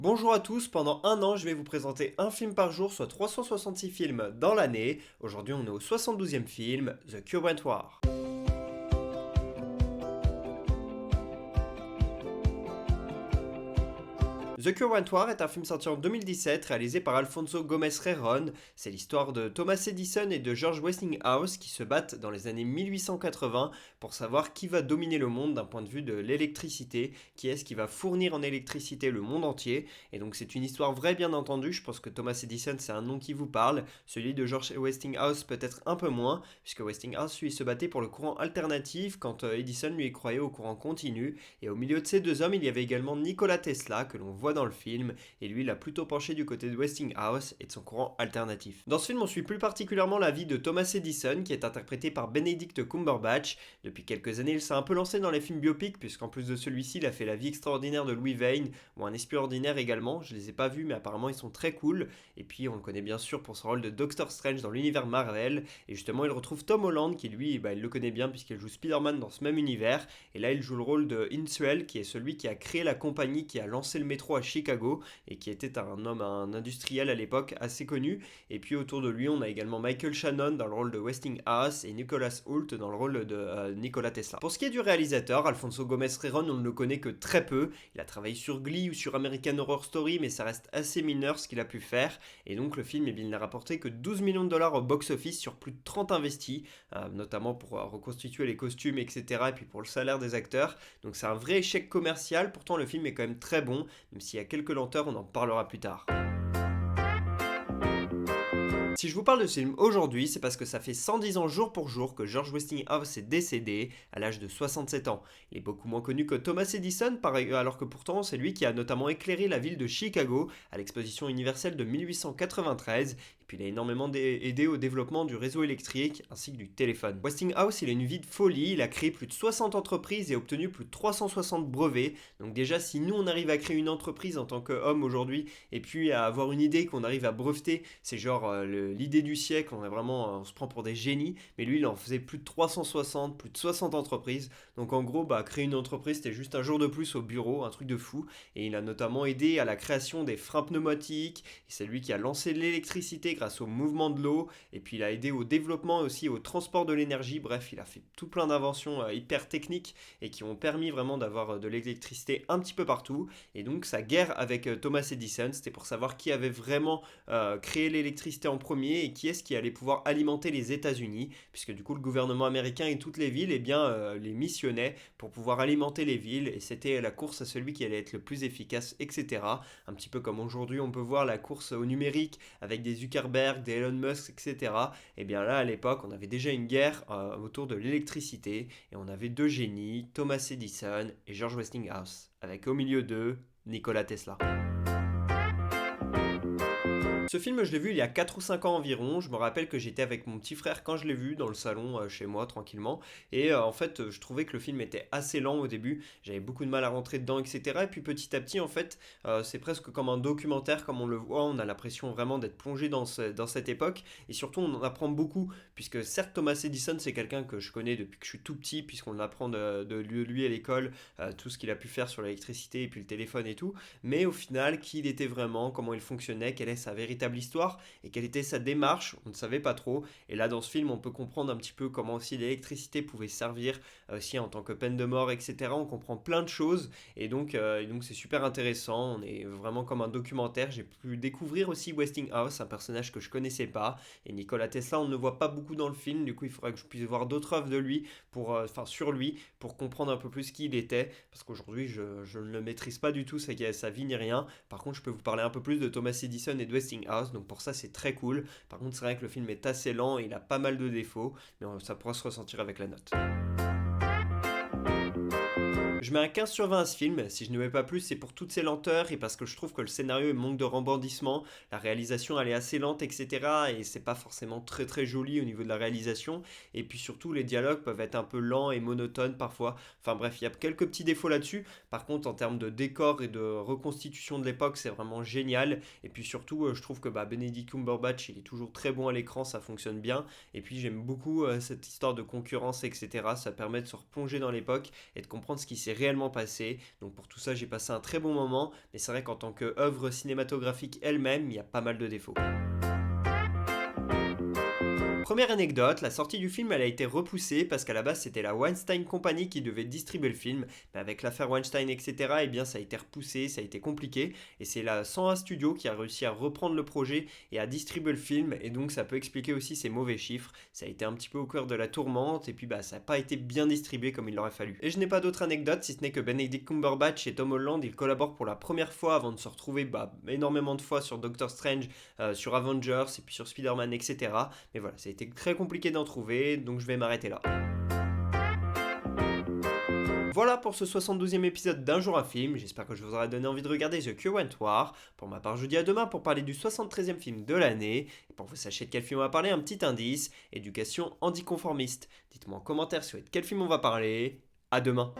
Bonjour à tous, pendant un an je vais vous présenter un film par jour, soit 366 films dans l'année. Aujourd'hui on est au 72e film, The Current War. The Current War est un film sorti en 2017 réalisé par Alfonso Gomez Rejon. C'est l'histoire de Thomas Edison et de George Westinghouse qui se battent dans les années 1880 pour savoir qui va dominer le monde d'un point de vue de l'électricité, qui est-ce qui va fournir en électricité le monde entier. Et donc c'est une histoire vraie bien entendu, je pense que Thomas Edison c'est un nom qui vous parle, celui de George Westinghouse peut-être un peu moins, puisque Westinghouse lui se battait pour le courant alternatif quand Edison lui y croyait au courant continu. Et au milieu de ces deux hommes il y avait également Nikola Tesla que l'on voit dans le film, et lui il a plutôt penché du côté de Westinghouse et de son courant alternatif. Dans ce film on suit plus particulièrement la vie de Thomas Edison qui est interprété par Benedict Cumberbatch. Depuis quelques années il s'est un peu lancé dans les films biopics puisqu'en plus de celui-ci il a fait La vie extraordinaire de Louis Vane ou Un espion ordinaire également, je les ai pas vus mais apparemment ils sont très cool, et puis on le connaît bien sûr pour son rôle de Doctor Strange dans l'univers Marvel, et justement il retrouve Tom Holland qui lui il le connaît bien puisqu'il joue Spider-Man dans ce même univers, et là il joue le rôle de Insuel qui est celui qui a créé la compagnie qui a lancé le métro à Chicago et qui était un industriel à l'époque assez connu. Et puis autour de lui, on a également Michael Shannon dans le rôle de Westinghouse et Nicholas Hoult dans le rôle de Nikola Tesla. Pour ce qui est du réalisateur, Alfonso Gomez Rejon, on ne le connaît que très peu. Il a travaillé sur Glee ou sur American Horror Story, mais ça reste assez mineur ce qu'il a pu faire. Et donc le film, il n'a rapporté que 12 millions de dollars au box-office sur plus de 30 investis, notamment pour reconstituer les costumes, etc. Et puis pour le salaire des acteurs. Donc c'est un vrai échec commercial. Pourtant le film est quand même très bon, même s'il y a quelques lenteurs, on en parlera plus tard. Si je vous parle de ce film aujourd'hui, c'est parce que ça fait 110 ans jour pour jour que George Westinghouse est décédé à l'âge de 67 ans. Il est beaucoup moins connu que Thomas Edison, alors que pourtant c'est lui qui a notamment éclairé la ville de Chicago à l'exposition universelle de 1893. Et puis il a énormément aidé au développement du réseau électrique ainsi que du téléphone. Westinghouse, il a une vie de folie, il a créé plus de 60 entreprises et obtenu plus de 360 brevets. Donc déjà, si nous on arrive à créer une entreprise en tant qu'homme aujourd'hui et puis à avoir une idée qu'on arrive à breveter, c'est genre l'idée du siècle, on se prend pour des génies, mais lui il en faisait plus de 360, plus de 60 entreprises. Donc en gros, créer une entreprise c'était juste un jour de plus au bureau, un truc de fou. Et il a notamment aidé à la création des freins pneumatiques, et c'est lui qui a lancé l'électricité grâce au mouvement de l'eau, et puis il a aidé au développement aussi au transport de l'énergie. Bref, il a fait tout plein d'inventions hyper techniques et qui ont permis vraiment d'avoir de l'électricité un petit peu partout. Et donc sa guerre avec Thomas Edison, c'était pour savoir qui avait vraiment créé l'électricité en premier et qui est-ce qui allait pouvoir alimenter les États-Unis, puisque du coup le gouvernement américain et toutes les villes les missionnaient pour pouvoir alimenter les villes, et c'était la course à celui qui allait être le plus efficace, etc. Un petit peu comme aujourd'hui on peut voir la course au numérique avec des Zuckerberg, des Elon Musk, etc. Et bien là à l'époque on avait déjà une guerre autour de l'électricité, et on avait deux génies, Thomas Edison et George Westinghouse, avec au milieu d'eux Nikola Tesla. Ce film, je l'ai vu il y a 4 ou 5 ans environ. Je me rappelle que j'étais avec mon petit frère quand je l'ai vu dans le salon chez moi tranquillement. Et en fait, je trouvais que le film était assez lent au début. J'avais beaucoup de mal à rentrer dedans, etc. Et puis petit à petit, en fait, c'est presque comme un documentaire, comme on le voit. On a l'impression vraiment d'être plongé dans cette époque. Et surtout, on en apprend beaucoup. Puisque certes, Thomas Edison, c'est quelqu'un que je connais depuis que je suis tout petit, puisqu'on apprend de lui à l'école, tout ce qu'il a pu faire sur l'électricité et puis le téléphone et tout. Mais au final, qui il était vraiment, comment il fonctionnait, quelle est sa véritable histoire et quelle était sa démarche, on ne savait pas trop. Et là dans ce film on peut comprendre un petit peu comment aussi l'électricité pouvait servir aussi en tant que peine de mort, etc. On comprend plein de choses, et donc c'est super intéressant. On est vraiment comme un documentaire. J'ai pu découvrir aussi Westinghouse, un personnage que je connaissais pas, et Nikola Tesla on ne le voit pas beaucoup dans le film, du coup il faudra que je puisse voir d'autres œuvres de lui sur lui pour comprendre un peu plus qui il était, parce qu'aujourd'hui je ne le maîtrise pas du tout sa vie ni rien. Par contre je peux vous parler un peu plus de Thomas Edison et de Westinghouse, donc pour ça c'est très cool. Par contre c'est vrai que le film est assez lent et il a pas mal de défauts, mais ça pourra se ressentir avec la note. Je mets un 15 sur 20 à ce film. Si je ne mets pas plus, c'est pour toutes ces lenteurs et parce que je trouve que le scénario manque de rebondissement. La réalisation, elle est assez lente, etc. Et c'est pas forcément très très joli au niveau de la réalisation. Et puis surtout, les dialogues peuvent être un peu lents et monotones parfois. Enfin bref, il y a quelques petits défauts là-dessus. Par contre, en termes de décor et de reconstitution de l'époque, c'est vraiment génial. Et puis surtout, je trouve que Benedict Cumberbatch, il est toujours très bon à l'écran, ça fonctionne bien. Et puis j'aime beaucoup cette histoire de concurrence, etc. Ça permet de se replonger dans l'époque et de comprendre ce qui s'est s'est réellement passé. Donc pour tout ça, j'ai passé un très bon moment, mais c'est vrai qu'en tant qu'œuvre cinématographique elle-même, il y a pas mal de défauts. Première anecdote, la sortie du film elle a été repoussée parce qu'à la base c'était la Weinstein Company qui devait distribuer le film, mais avec l'affaire Weinstein etc. Eh bien ça a été repoussé, ça a été compliqué et c'est la 101 Studio qui a réussi à reprendre le projet et à distribuer le film et donc ça peut expliquer aussi ces mauvais chiffres. Ça a été un petit peu au cœur de la tourmente et puis ça n'a pas été bien distribué comme il l'aurait fallu. Et je n'ai pas d'autres anecdotes si ce n'est que Benedict Cumberbatch et Tom Holland ils collaborent pour la première fois avant de se retrouver énormément de fois sur Doctor Strange, sur Avengers et puis sur Spider-Man etc. Mais voilà, ça a été très compliqué d'en trouver, donc je vais m'arrêter là. Voilà pour ce 72e épisode d'Un jour un film, j'espère que je vous aurai donné envie de regarder The Current War. Pour ma part, je vous dis à demain pour parler du 73e film de l'année. Et pour que vous sachiez de quel film on va parler, un petit indice, éducation anticonformiste. Dites-moi en commentaire si vous savez de quel film on va parler. À demain.